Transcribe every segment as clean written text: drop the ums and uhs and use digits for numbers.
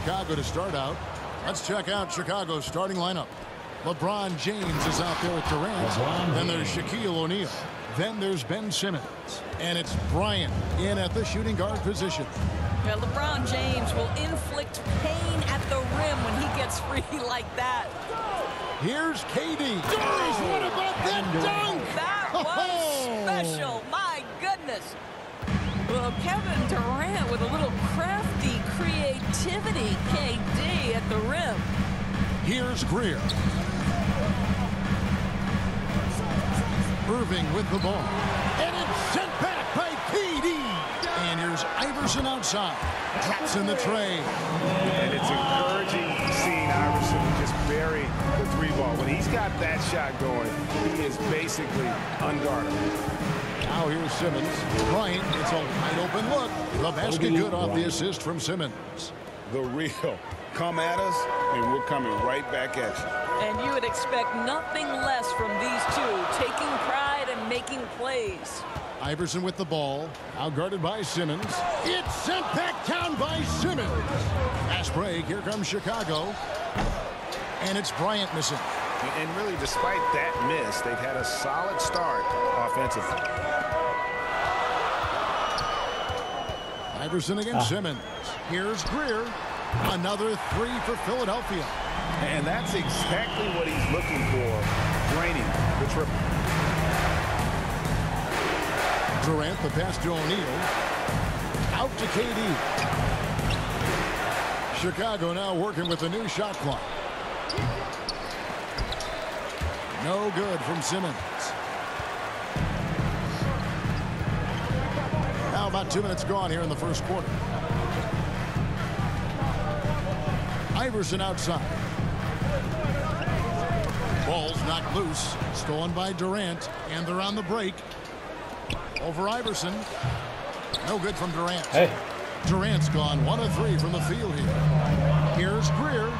Chicago to start out. Let's check out Chicago's starting lineup. LeBron James is out there with Durant. Then there's Shaquille O'Neal. Then there's Ben Simmons. And it's Bryant in at the shooting guard position. Yeah, LeBron James will inflict pain at the rim when he gets free like that. Here's KD. Doris, what about that dunk? That was special. My goodness. Well, Kevin Durant with a little crafty creativity. KD at the rim. Here's Greer. Irving with the ball. And it's sent back by KD. And here's Iverson outside. Drops in the tray. And it's encouraging seeing Iverson just bury the three ball. When he's got that shot going, he is basically unguardable. Now here's Simmons. Bryant, it's a wide open look. The basket good off the assist from Simmons. The real. Come at us, and we're coming right back at you. And you would expect nothing less from these two, taking pride and making plays. Iverson with the ball, out guarded by Simmons. It's sent back down by Simmons. Fast break, here comes Chicago. And it's Bryant missing. And really, despite that miss, they've had a solid start offensively. Iverson against Simmons. Here's Greer. Another three for Philadelphia. And that's exactly what he's looking for, draining the triple. Durant, the pass to O'Neal. Out to KD. Chicago now working with the new shot clock. No good from Simmons. Now about 2 minutes gone here in the first quarter. Iverson outside. Ball's knocked loose. Stolen by Durant. And they're on the break. Over Iverson. No good from Durant. Hey. Durant's gone 1 of 3 from the field here. Here's Greer.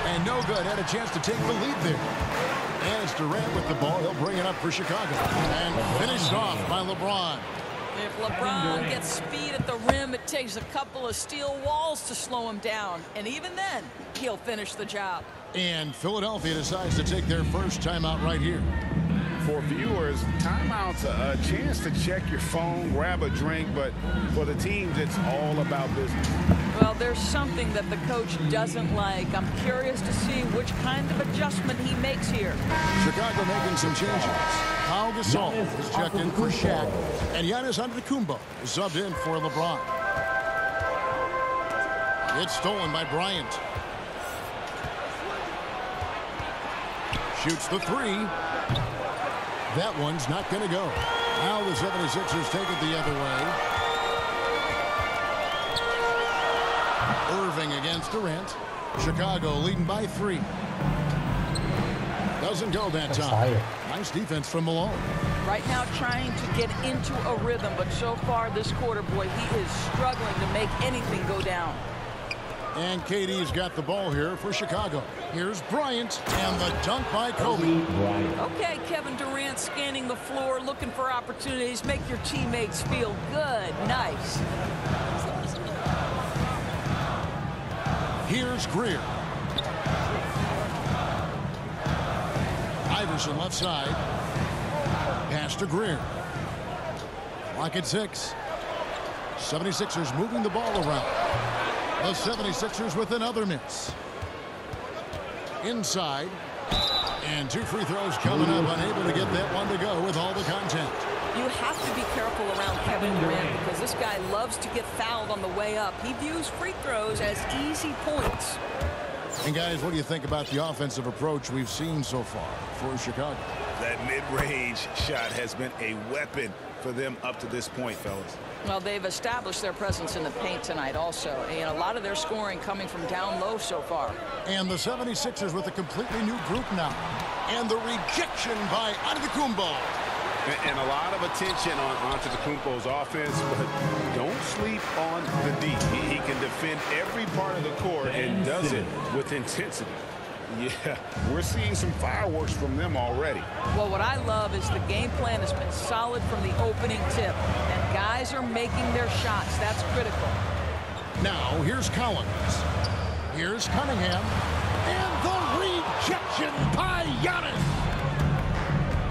And no good. Had a chance to take the lead there. And it's Durant with the ball. He'll bring it up for Chicago. And finished off by LeBron. If LeBron gets speed at the rim, it takes a couple of steel walls to slow him down. And even then, he'll finish the job. And Philadelphia decides to take their first timeout right here. For viewers, timeout's a chance to check your phone, grab a drink, but for the teams, it's all about business. Well, there's something that the coach doesn't like. I'm curious to see which kind of adjustment he makes here. Chicago making some changes. Pau Gasol is checked in for Shaq, and Giannis Antetokounmpo is subbed in for LeBron. It's stolen by Bryant. Shoots the three. That one's not going to go. Now the 76ers take it the other way. Irving against Durant. Chicago leading by 3. Doesn't go that time. Nice defense from Malone. Right now trying to get into a rhythm, but so far this quarter, boy, he is struggling to make anything go down. And KD's got the ball here for Chicago. Here's Bryant and the dunk by Kobe. Okay, Kevin Durant scanning the floor, looking for opportunities. Make your teammates feel good. Nice. Here's Greer. Iverson left side. Pass to Greer. Clock at 6. 76ers moving the ball around. The 76ers with another miss. Inside. And 2 free throws coming up. Unable to get that one to go with all the content. You have to be careful around Kevin Durant because this guy loves to get fouled on the way up. He views free throws as easy points. And guys, what do you think about the offensive approach we've seen so far for Chicago? That mid-range shot has been a weapon for them up to this point, fellas. Well, they've established their presence in the paint tonight also. And a lot of their scoring coming from down low so far. And the 76ers with a completely new group now. And the rejection by Antetokounmpo. And a lot of attention on Antetokounmpo's offense, but don't sleep on the D. He can defend every part of the court and does it with intensity. Yeah, we're seeing some fireworks from them already. Well, what I love is the game plan has been solid from the opening tip. And guys are making their shots. That's critical. Now, here's Collins. Here's Cunningham. And the rejection by Giannis.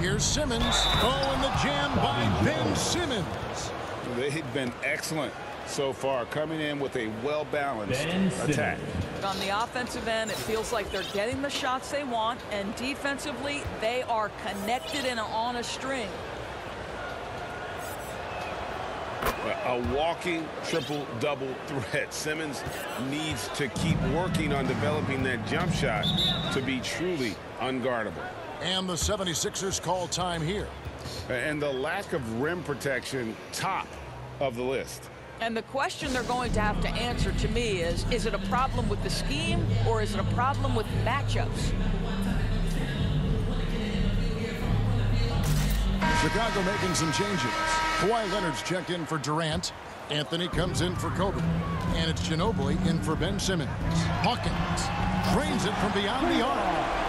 Here's Simmons. Oh, and the jam by Ben Simmons. They've been excellent so far, coming in with a well-balanced attack. On the offensive end, it feels like they're getting the shots they want, and defensively, they are connected and on a string. A walking triple-double threat. Simmons needs to keep working on developing that jump shot to be truly unguardable. And the 76ers call time here. And the lack of rim protection, top of the list. And the question they're going to have to answer to me is it a problem with the scheme or is it a problem with matchups? Chicago making some changes. Kawhi Leonard's checked in for Durant. Anthony comes in for Kobe. And it's Ginobili in for Ben Simmons. Hawkins drains it from beyond the arc.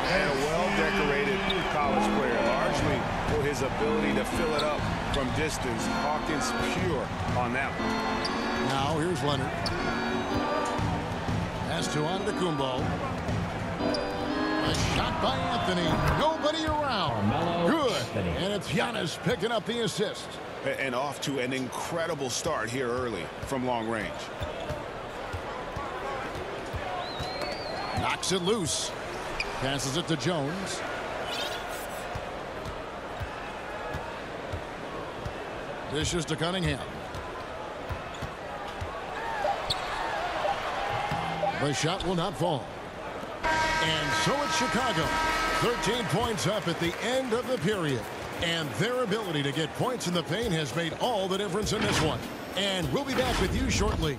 And a well-decorated college player, largely for his ability to fill it up from distance. Hawkins pure on that one. Now here's Leonard. Pass to Antetokounmpo. A shot by Anthony. Nobody around. Good. And it's Giannis picking up the assist. And off to an incredible start here early from long range. Knocks it loose. Passes it to Jones. Dishes to Cunningham. The shot will not fall. And so it's Chicago. 13 points up at the end of the period. And their ability to get points in the paint has made all the difference in this one. And we'll be back with you shortly.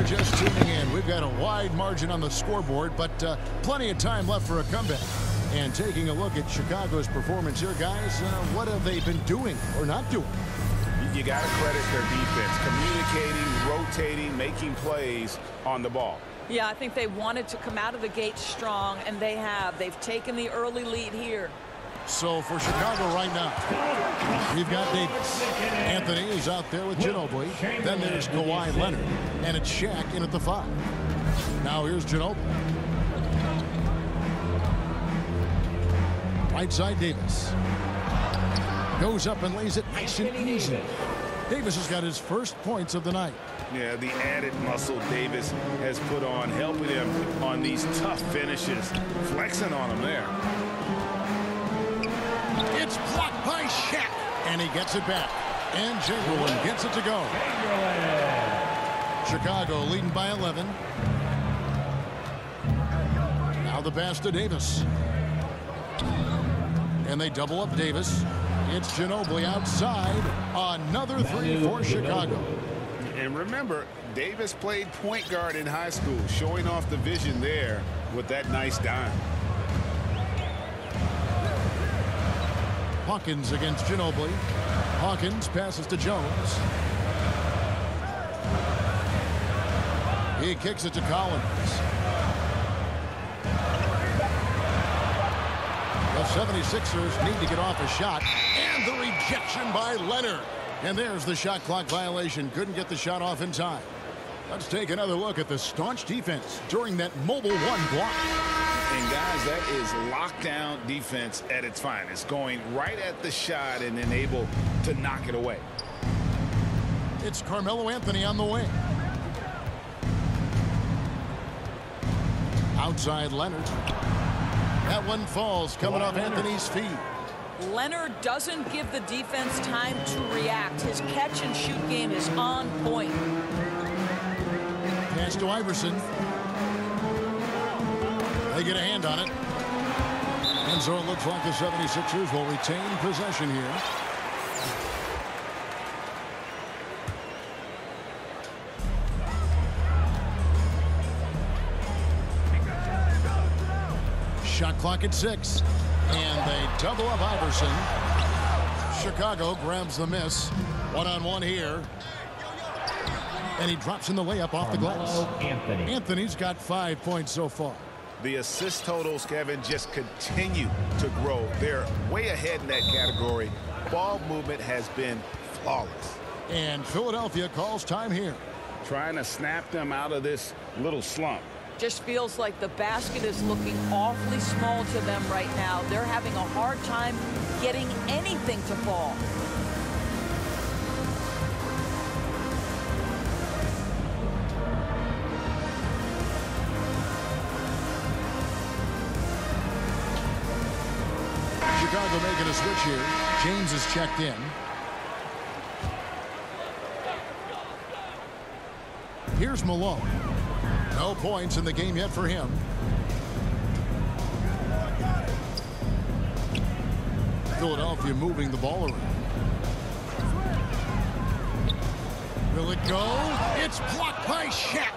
Just tuning in, we've got a wide margin on the scoreboard, but plenty of time left for a comeback. And taking a look at Chicago's performance here, guys, what have they been doing or not doing? You got to credit their defense, communicating, rotating, making plays on the ball. Yeah, I think they wanted to come out of the gate strong, and they have. They've taken the early lead here. So for Chicago right now, we've got Davis. Anthony is out there with Ginobili. Then there's Kawhi Leonard. And it's Shaq in at the 5. Now here's Ginobili. Right side Davis. Goes up and lays it nice and easy. Davis has got his first points of the night. Yeah, the added muscle Davis has put on, helping him on these tough finishes. Flexing on him there. It's blocked by Shaq. And he gets it back. And Chamberlain gets it to go. Chicago leading by 11. Now the pass to Davis. And they double up Davis. It's Ginobili outside. Another 3 for Chicago. And remember, Davis played point guard in high school, showing off the vision there with that nice dime. Hawkins against Ginobili. Hawkins passes to Jones. He kicks it to Collins. The 76ers need to get off a shot. And the rejection by Leonard. And there's the shot clock violation. Couldn't get the shot off in time. Let's take another look at the staunch defense during that mobile 1 block. And guys, that is lockdown defense at its finest, going right at the shot and then able to knock it away. It's Carmelo Anthony on the wing. Outside Leonard. That one falls coming off Anthony's feet. Leonard doesn't give the defense time to react. His catch and shoot game is on point. Pass to Iverson. They get a hand on it. And so it looks like the 76ers will retain possession here. Shot clock at 6. And they double up Iverson. Chicago grabs the miss. One-on-one here. And he drops in the layup off the glass. Anthony's got 5 points so far. The assist totals, Kevin, just continue to grow. They're way ahead in that category. Ball movement has been flawless. And Philadelphia calls time here. Trying to snap them out of this little slump. Just feels like the basket is looking awfully small to them right now. They're having a hard time getting anything to fall. Chicago making a switch here. James is checked in. Here's Malone. No points in the game yet for him. Philadelphia moving the ball around. Will it go? It's blocked by Shaq.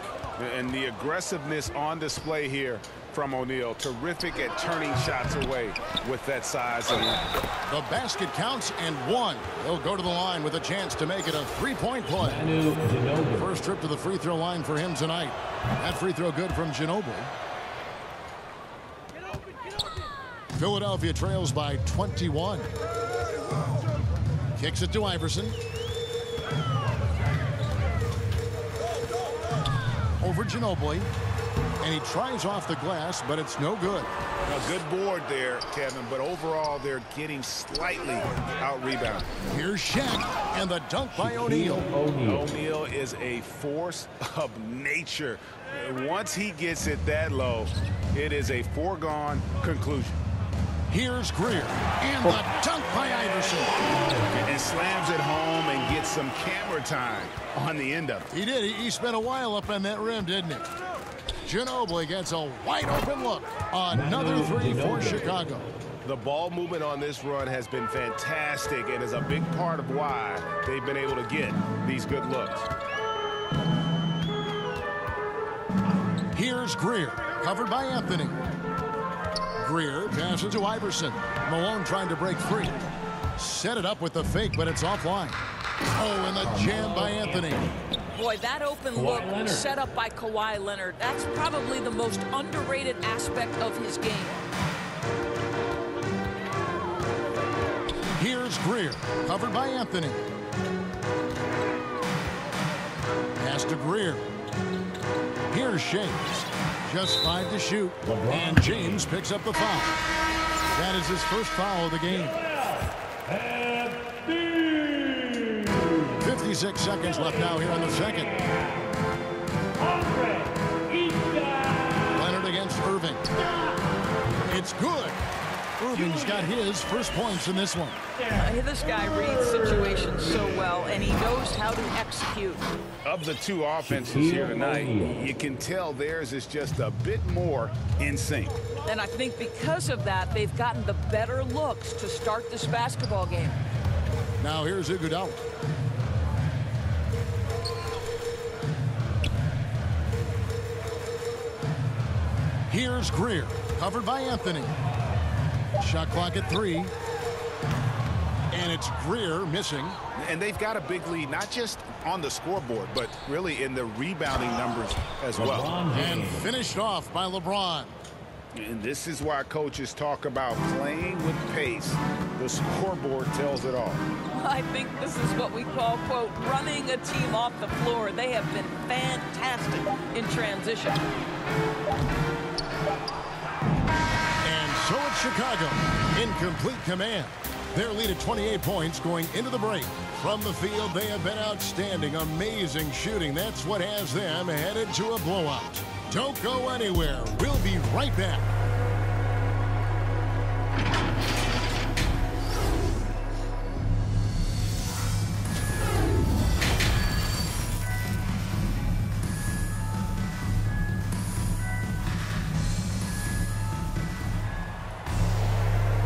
And the aggressiveness on display here from O'Neal. Terrific at turning shots away with that size and length. The basket counts and one. He'll go to the line with a chance to make it a three-point play. First trip to the free throw line for him tonight. That free throw good from Ginobili. Philadelphia trails by 21. Kicks it to Iverson. Over Ginobili. And he tries off the glass, but it's no good. A good board there, Kevin, but overall they're getting slightly out-rebounded. Here's Shaq, and the dunk by O'Neal. O'Neal is a force of nature. Once he gets it that low, it is a foregone conclusion. Here's Greer, and the dunk by Iverson. And slams it home and gets some camera time on the end of it. He did. He spent a while up on that rim, didn't he? Ginobili gets a wide-open look. Another three for Chicago. The ball movement on this run has been fantastic and is a big part of why they've been able to get these good looks. Here's Greer, covered by Anthony. Greer passes to Iverson. Malone trying to break free. Set it up with the fake, but it's offline. Oh, and the jam by Anthony. Boy, that open look set up by Kawhi Leonard. That's probably the most underrated aspect of his game. Here's Greer, covered by Anthony. Pass to Greer. Here's James. Just 5 to shoot. And James picks up the foul. That is his first foul of the game. 56 seconds left now here in the second. Leonard against Irving. It's good. Irving's got his first points in this one. This guy reads situations so well, and he knows how to execute. Of the two offenses here tonight, you can tell theirs is just a bit more in sync. And I think because of that, they've gotten the better looks to start this basketball game. Now here's Iguodala. Here's Greer, covered by Anthony. Shot clock at 3. And it's Greer missing. And they've got a big lead, not just on the scoreboard, but really in the rebounding numbers as well. And finished off by LeBron. And this is why coaches talk about playing with pace. The scoreboard tells it all. I think this is what we call, quote, running a team off the floor. They have been fantastic in transition. And so it's Chicago in complete command. Their lead at 28 points going into the break. From the field, they have been outstanding. Amazing shooting. That's what has them headed to a blowout. Don't go anywhere. We'll be right back.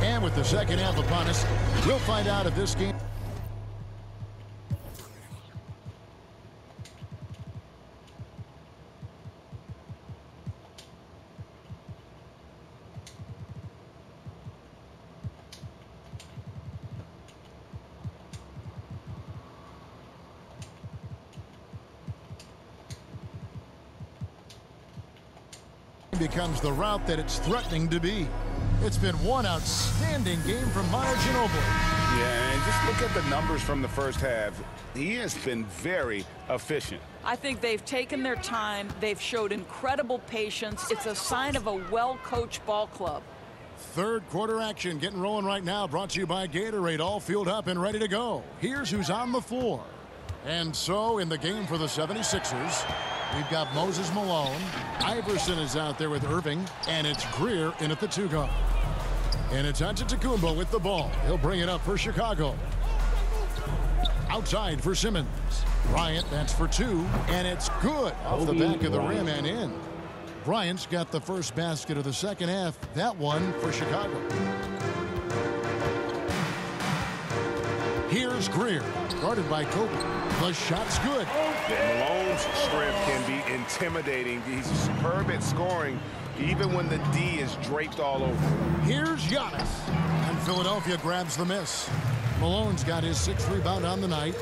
And with the second half upon us, we'll find out if this game... becomes the route that it's threatening to be. It's been one outstanding game from Manu Ginobili. Yeah, and just look at the numbers from the first half. He has been very efficient. I think they've taken their time. They've showed incredible patience. It's a sign of a well-coached ball club. Third quarter action getting rolling right now, brought to you by Gatorade, all fueled up and ready to go. Here's who's on the floor. And so in the game for the 76ers, we've got Moses Malone. Iverson is out there with Irving, and it's Greer in at the 2 guard. And it's Antetokounmpo with the ball. He'll bring it up for Chicago. Outside for Simmons. Bryant, that's for 2, and it's good off the back of the rim and in. Bryant's got the first basket of the second half. That one for Chicago. Here's Greer, guarded by Kobe. The shot's good. Malone's strength can be intimidating. He's superb at scoring, even when the D is draped all over. Here's Giannis, and Philadelphia grabs the miss. Malone's got his 6th rebound on the night.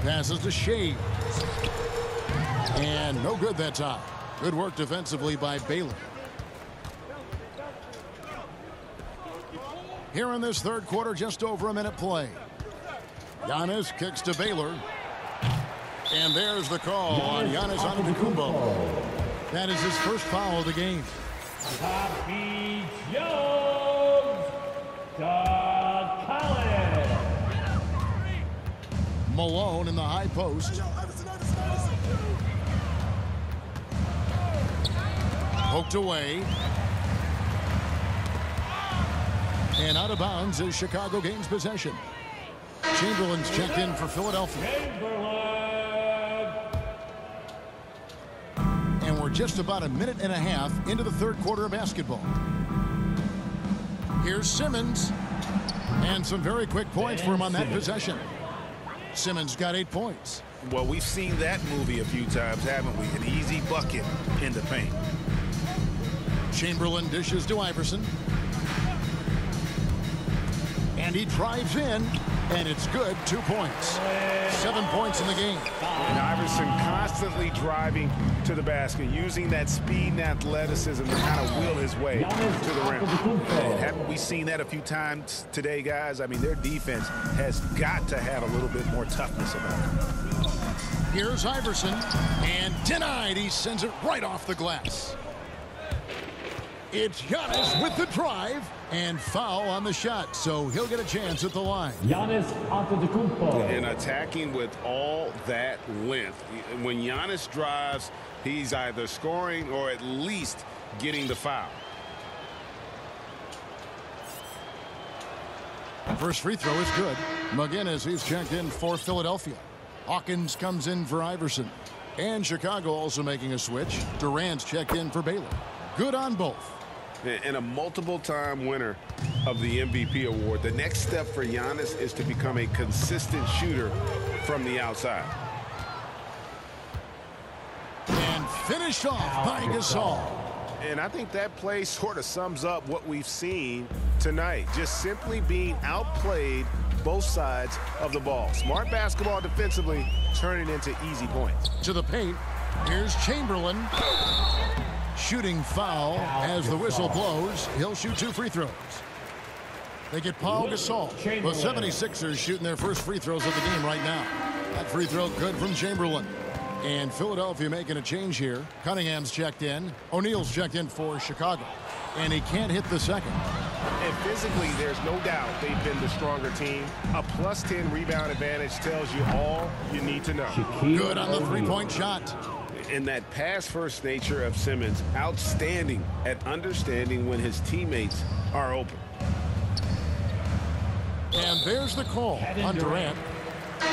Passes to Shea. And no good that time. Good work defensively by Baylor. Here in this third quarter, just over a minute play. Giannis kicks to Baylor. And there's the call on Giannis Antetokounmpo. That is his first foul of the game. Papi Jones, Doug Collins. Malone in the high post. Poked away. And out of bounds as Chicago gains possession. Chamberlain's checked in for Philadelphia. And we're just about a minute and a half into the third quarter of basketball. Here's Simmons. And some very quick points for him on that possession. Simmons got 8 points. Well, we've seen that movie a few times, haven't we? An easy bucket in the paint. Chamberlain dishes to Iverson. And he drives in, and it's good. 2 points. 7 points in the game. And Iverson constantly driving to the basket, using that speed and athleticism to kind of wheel his way to the rim. And haven't we seen that a few times today, guys? I mean, their defense has got to have a little bit more toughness about it. Here's Iverson, and denied. He sends it right off the glass. It's Giannis with the drive and foul on the shot, so he'll get a chance at the line. Giannis Antetokounmpo. And attacking with all that length. When Giannis drives, he's either scoring or at least getting the foul. First free throw is good. McGinnis, he's checked in for Philadelphia. Hawkins comes in for Iverson. And Chicago also making a switch. Durant's checked in for Baylor. Good on both. And a multiple-time winner of the MVP award. The next step for Giannis is to become a consistent shooter from the outside. And finished off by Gasol. And I think that play sort of sums up what we've seen tonight. Just simply being outplayed both sides of the ball. Smart basketball defensively, turning into easy points. To the paint. Here's Chamberlain. Shooting foul as the whistle blows. He'll shoot 2 free throws. They get Paul Gasol. The 76ers shooting their first free throws of the game right now. That free throw good from Chamberlain. And Philadelphia making a change here. Cunningham's checked in. O'Neal's checked in for Chicago. And he can't hit the second. And physically, there's no doubt they've been the stronger team. A +10 rebound advantage tells you all you need to know. Good on the three-point shot. And that pass-first nature of Simmons, outstanding at understanding when his teammates are open. And there's the call on Durant.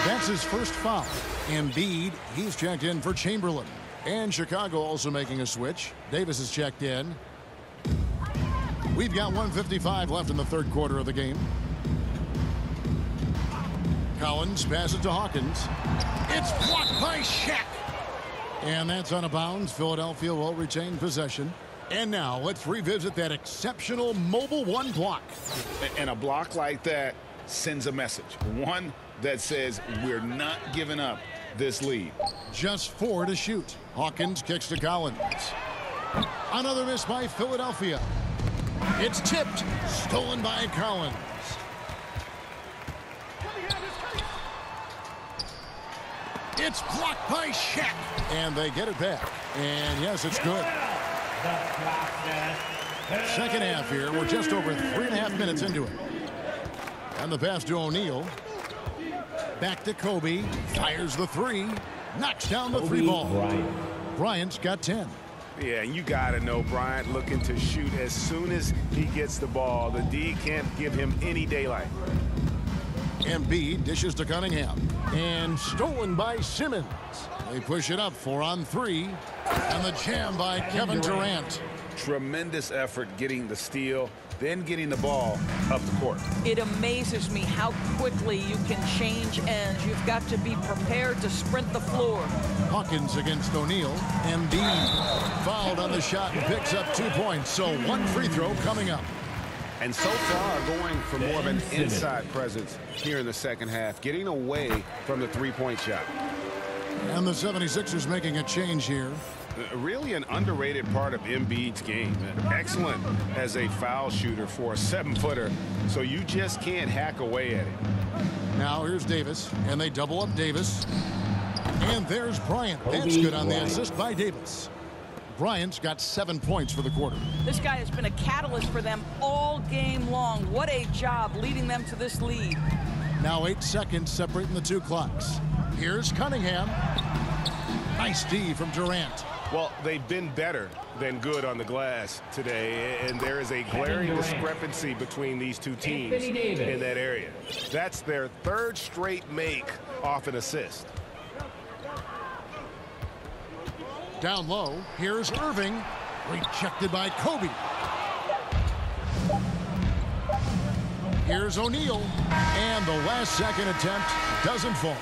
That's his first foul. Embiid, he's checked in for Chamberlain. And Chicago also making a switch. Davis is checked in. We've got 1:55 left in the third quarter of the game. Collins passes to Hawkins. It's blocked by Shaq. And that's out of bounds. Philadelphia will retain possession. And now let's revisit that exceptional Mobile One block. And a block like that sends a message. One that says we're not giving up this lead. Just 4 to shoot. Hawkins kicks to Collins. Another miss by Philadelphia. It's tipped. Stolen by Collins. It's blocked by Shaq. And they get it back. And yes, it's good. Second half here. We're just over 3.5 minutes into it. And the pass to O'Neal. Back to Kobe. Fires the three. Knocks down the three ball. Bryant's got 10. Yeah, and you got to know Bryant looking to shoot as soon as he gets the ball. The D can't give him any daylight. Embiid dishes to Cunningham. And stolen by Simmons. They push it up 4-on-3. And the jam by Kevin Durant. Tremendous effort getting the steal, then getting the ball up the court. It amazes me how quickly you can change ends. You've got to be prepared to sprint the floor. Hawkins against O'Neal. Embiid fouled on the shot and picks up 2 points. So one free throw coming up. And so far going for more of an inside presence here in the second half, getting away from the three-point shot. And the 76ers making a change here. Really an underrated part of Embiid's game. Excellent as a foul shooter for a 7-footer, so you just can't hack away at it. Now here's Davis, and they double up Davis. And there's Bryant. That's good on the assist by Davis. Bryant's got 7 points for the quarter. This guy has been a catalyst for them all game long. What a job leading them to this lead. Now 8 seconds separating the two clocks. Here's Cunningham. Nice D from Durant. Well, they've been better than good on the glass today, and there is a glaring discrepancy between these two teams in that area. That's their third straight make off an assist. Down low, here's Irving. Rejected by Kobe. Here's O'Neal. And the last second attempt doesn't fall.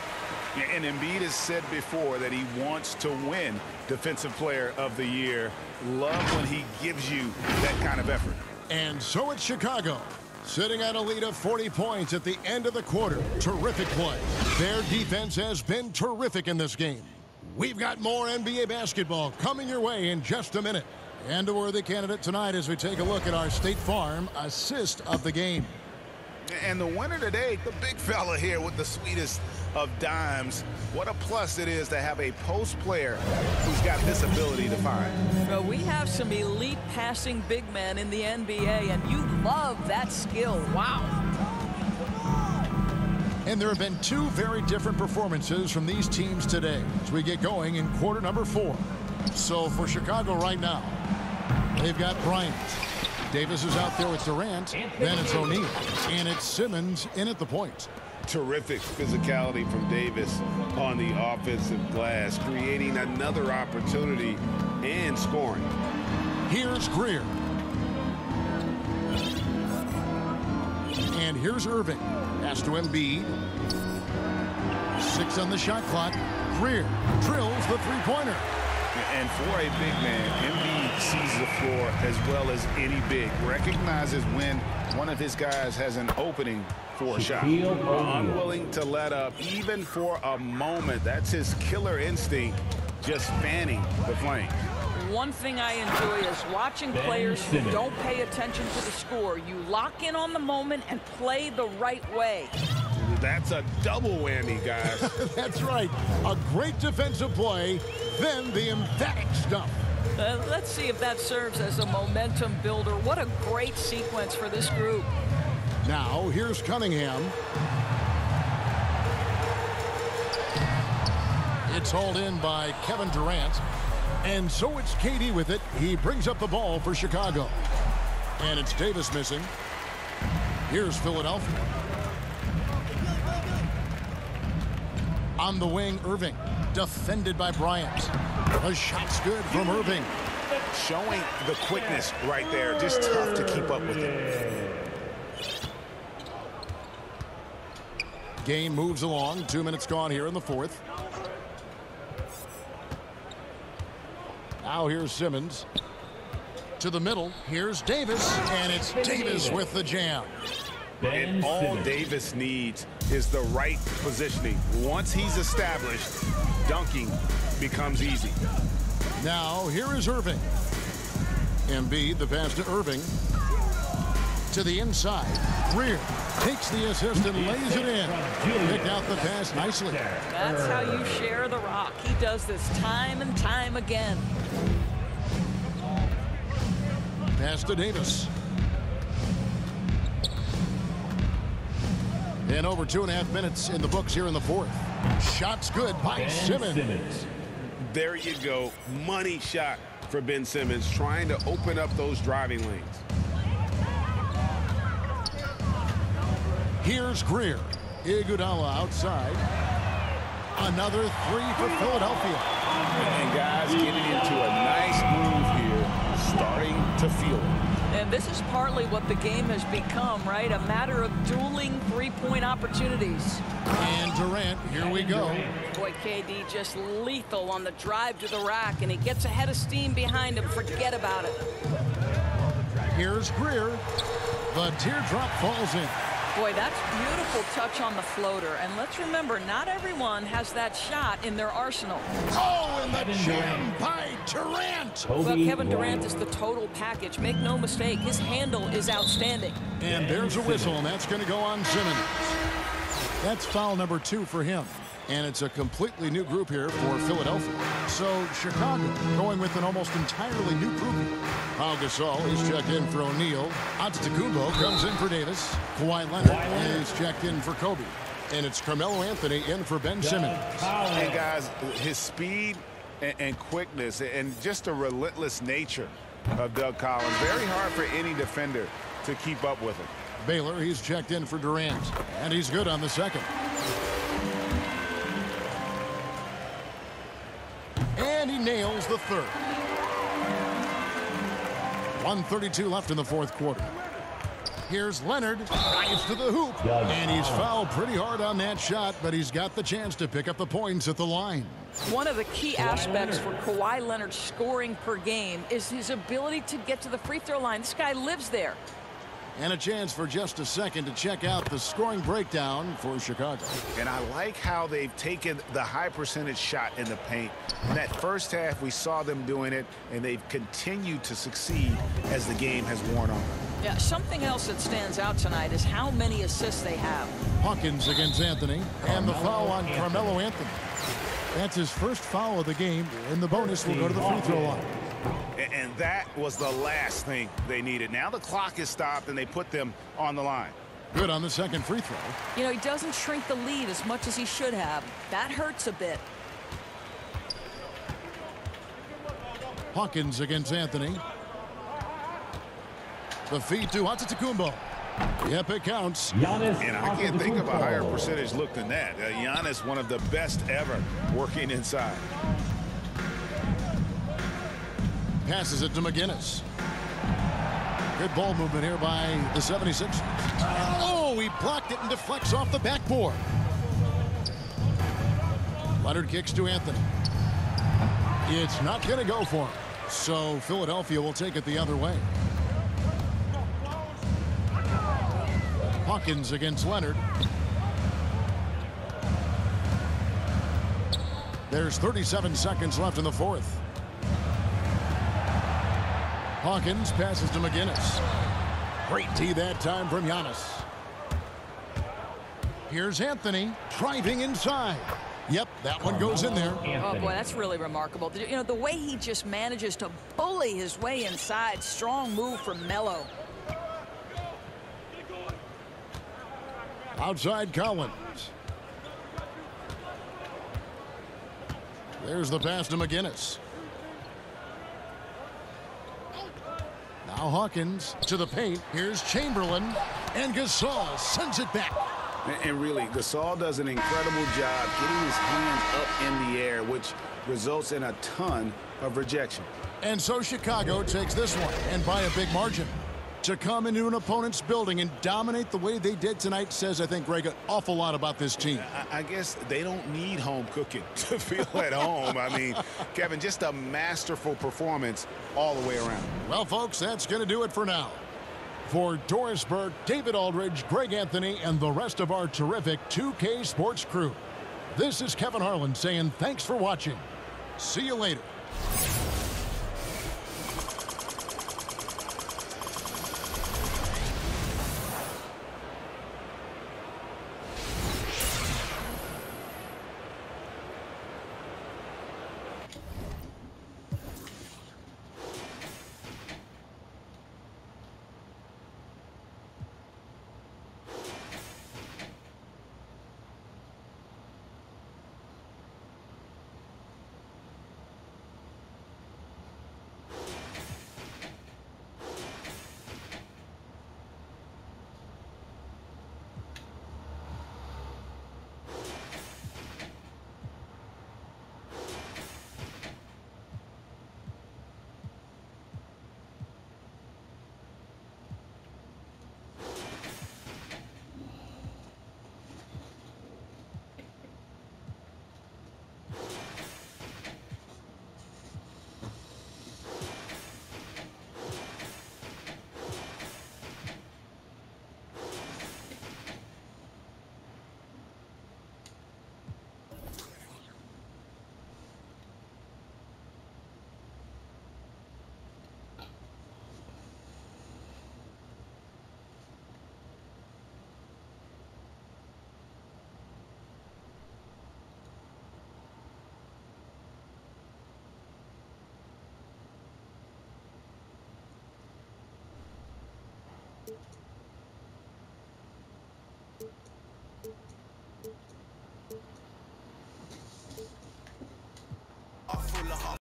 And Embiid has said before that he wants to win Defensive Player of the Year. Love when he gives you that kind of effort. And so it's Chicago, sitting at a lead of 40 points at the end of the quarter. Terrific play. Their defense has been terrific in this game. We've got more NBA basketball coming your way in just a minute. And a worthy candidate tonight as we take a look at our State Farm assist of the game. And the winner today, the big fella here with the sweetest of dimes. What a plus it is to have a post player who's got this ability to find. Well, we have some elite passing big men in the NBA, and you love that skill. Wow. And there have been two very different performances from these teams today as we get going in quarter number 4. So for Chicago right now, they've got Bryant. Davis is out there with Durant. Then it's O'Neal. And it's Simmons in at the point. Terrific physicality from Davis on the offensive glass, creating another opportunity and scoring. Here's Greer. And here's Irving. Pass to Embiid. 6 on the shot clock. Greer drills the three-pointer. And for a big man, Embiid sees the floor as well as any big. Recognizes when one of his guys has an opening for a shot. Unwilling to let up even for a moment. That's his killer instinct, just fanning the flame. One thing I enjoy is watching players who don't pay attention to the score. You lock in on the moment and play the right way. That's a double whammy, guys. That's right. A great defensive play, then the emphatic stuff. Let's see if that serves as a momentum builder. What a great sequence for this group. Now, here's Cunningham. It's hauled in by Kevin Durant. And so it's KD with it. He brings up the ball for Chicago. And it's Davis missing. Here's Philadelphia. On the wing, Irving. Defended by Bryant. A shot's good from Irving. Showing the quickness right there. Just tough to keep up with it. Game moves along. 2 minutes gone here in the fourth. Now here's Simmons. To the middle. Here's Davis. And it's Davis with the jam. And all Davis needs is the right positioning. Once he's established, dunking becomes easy. Now here is Irving. Embiid, the pass to Irving. To the inside. Greer takes the assist and lays it in. Picked out the pass nicely. That's how you share the rock. He does this time and time again. Pass to Davis. And over 2.5 minutes in the books here in the fourth. Shots good by Simmons. There you go. Money shot for Ben Simmons, trying to open up those driving lanes. Here's Greer. Iguodala outside. Another three for Philadelphia. And guys getting into a nice groove here, starting to feel it. And this is partly what the game has become, right? A matter of dueling three-point opportunities. And Durant, here we go. Boy, KD just lethal on the drive to the rack, and he gets ahead of steam behind him. Forget about it. Here's Greer. The teardrop falls in. Boy, that's beautiful touch on the floater. And let's remember, not everyone has that shot in their arsenal. Oh, and the jam by Durant. Well, Kevin Durant is the total package. Make no mistake, his handle is outstanding. And there's a whistle, and that's going to go on Simmons. That's foul number 2 for him. And it's a completely new group here for Philadelphia. So Chicago going with an almost entirely new group here. Pau Gasol is checked in for O'Neal. Antetokounmpo comes in for Davis. Kawhi Leonard is checked in for Kobe. And it's Carmelo Anthony in for Ben Simmons. And guys, his speed and quickness and just the relentless nature of Doug Collins. Very hard for any defender to keep up with him. Baylor, he's checked in for Durant. And he's good on the second. And he nails the third. 1:32 left in the fourth quarter. Here's Leonard, drives to the hoop, and he's fouled pretty hard on that shot, but he's got the chance to pick up the points at the line. One of the key aspects for Kawhi Leonard's scoring per game is his ability to get to the free throw line. This guy lives there. And a chance for just a second to check out the scoring breakdown for Chicago. And I like how they've taken the high percentage shot in the paint. In that first half, we saw them doing it, and they've continued to succeed as the game has worn on. Yeah, something else that stands out tonight is how many assists they have. Hawkins against Anthony, and the foul on Carmelo Anthony. That's his first foul of the game, and the bonus will go to the free throw line. And that was the last thing they needed. Now the clock is stopped, and they put them on the line. Good on the second free throw. You know, he doesn't shrink the lead as much as he should have. That hurts a bit. Hawkins against Anthony. The feed to Antetokounmpo. Yep, it counts. And I can't think of a higher percentage look than that. Giannis, one of the best ever working inside. Passes it to McGinnis. Good ball movement here by the 76ers. Oh, he blocked it and deflects off the backboard. Leonard kicks to Anthony. It's not going to go for him. So Philadelphia will take it the other way. Hawkins against Leonard. There's 37 seconds left in the fourth. Hawkins passes to McGinnis. Great D that time from Giannis. Here's Anthony driving inside. Yep, that one goes in there. Oh, boy, that's really remarkable. You know, the way he just manages to bully his way inside. Strong move from Melo. Outside Collins. There's the pass to McGinnis. Now Hawkins to the paint. Here's Chamberlain. And Gasol sends it back. And really, Gasol does an incredible job getting his hands up in the air, which results in a ton of rejection. And so Chicago takes this one, and by a big margin. To come into an opponent's building and dominate the way they did tonight says, I think, Greg, an awful lot about this team. I guess they don't need home cooking to feel at home. I mean, Kevin, just a masterful performance all the way around. Well, folks, that's going to do it for now. For Doris Burke, David Aldridge, Greg Anthony, and the rest of our terrific 2K Sports crew, this is Kevin Harlan saying thanks for watching. See you later.